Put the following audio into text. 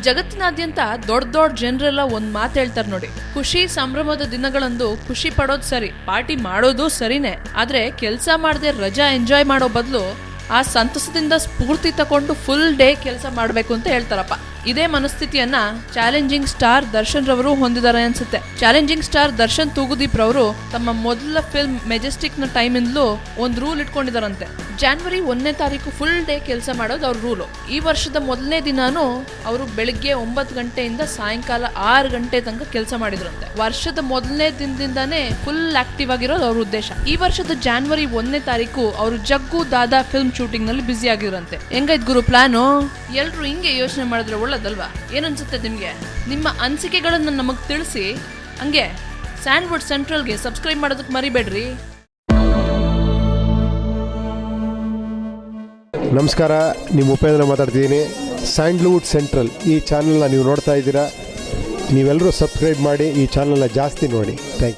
ಜಗತ್ತಿನಾದ್ಯಂತ ದೊಡ್ಡ ದೊಡ್ಡ ಜನರೆಲ್ಲ ಒಂದ್ ಮಾತು ಹೇಳ್ತಾರೆ ನೋಡಿ, ಖುಷಿ ಸಂಭ್ರಮದ ದಿನಗಳಂದು ಖುಷಿ ಪಡೋದು ಸರಿ, ಪಾರ್ಟಿ ಮಾಡೋದು ಸರಿನೇ, ಆದ್ರೆ ಕೆಲಸ ಮಾಡದೆ ರಜಾ ಎಂಜಾಯ್ ಮಾಡೋ ಬದಲು ಆ ಸಂತಸದಿಂದ ಸ್ಫೂರ್ತಿ ತಕೊಂಡು ಫುಲ್ ಡೇ ಕೆಲಸ ಮಾಡಬೇಕು ಅಂತ ಹೇಳ್ತಾರಪ್ಪ. ಇದೇ ಮನಸ್ಥಿತಿಯನ್ನ ಚಾಲೆಂಜಿಂಗ್ ಸ್ಟಾರ್ ದರ್ಶನ್ ರವರು ಹೊಂದಿದ್ದಾರೆ ಅನ್ಸುತ್ತೆ. ಚಾಲೆಂಜಿಂಗ್ ಸ್ಟಾರ್ ದರ್ಶನ್ ತೂಗುದೀಪ್ ರವರು ತಮ್ಮ ಮೊದಲ ಫಿಲ್ಮ್ ಮೆಜೆಸ್ಟಿಕ್ ನ ಟೈಮ್ ಇಂದಲೂ ಒಂದು ರೂಲ್ ಇಟ್ಕೊಂಡಿದಾರಂತೆ. ಜನವರಿ 1ನೇ ತಾರೀಕು ಫುಲ್ ಡೇ ಕೆಲಸ ಮಾಡೋದು ಅವ್ರ ರೂಲು. ಈ ವರ್ಷದ ಮೊದಲನೇ ದಿನಾನು ಅವರು ಬೆಳಿಗ್ಗೆ 9 ಗಂಟೆಯಿಂದ ಸಾಯಂಕಾಲ 6 ಗಂಟೆ ತನಕ ಕೆಲಸ ಮಾಡಿದ್ರಂತೆ. ವರ್ಷದ ಮೊದಲನೇ ದಿನದಿಂದಾನೇ ಫುಲ್ ಆಕ್ಟಿವ್ ಆಗಿರೋದು ಅವ್ರ ಉದ್ದೇಶ. ಈ ವರ್ಷದ ಜನವರಿ 1ನೇ ತಾರೀಕು ಅವರು ಜಗ್ಗು ದಾದಾ ಫಿಲ್ಮ್ ಶೂಟಿಂಗ್ ನಲ್ಲಿ ಬ್ಯುಸಿ ಆಗಿದ್ರಂತೆ. ಹೆಂಗೈತ್ ಗುರು ಪ್ಲಾನು? ಎಲ್ರು ಹಿಂಗೆ ಯೋಚನೆ ಮಾಡಿದ್ರೆ ಒಳ್ಳೇದಲ್ವಾ? ಏನನ್ಸುತ್ತೆ ನಿಮ್ಗೆ? ನಿಮ್ಮ ಅನಿಸಿಕೆಗಳನ್ನ ನಮಗ್ ತಿಳಿಸಿ. ಹಂಗೆ ಸ್ಯಾಂಡ್ವುಡ್ ಸೆಂಟ್ರಲ್ಗೆ ಸಬ್ಸ್ಕ್ರೈಬ್ ಮಾಡೋದಕ್ಕೆ ಮರಿಬೇಡ್ರಿ. ನಮಸ್ಕಾರ, ನಿಮ್ಮ ಉಪೇಂದ್ರ ಮಾತಾಡ್ತಿದ್ದೀನಿ. ಸ್ಯಾಂಡ್ಲ್ವುಡ್ ಸೆಂಟ್ರಲ್ ಈ ಚಾನಲ್ನ ನೀವು ನೋಡ್ತಾ ಇದ್ದೀರಾ. ನೀವೆಲ್ಲರೂ ಸಬ್ಸ್ಕ್ರೈಬ್ ಮಾಡಿ, ಈ ಚಾನಲ್ನ ಜಾಸ್ತಿ ನೋಡಿ. Thank you.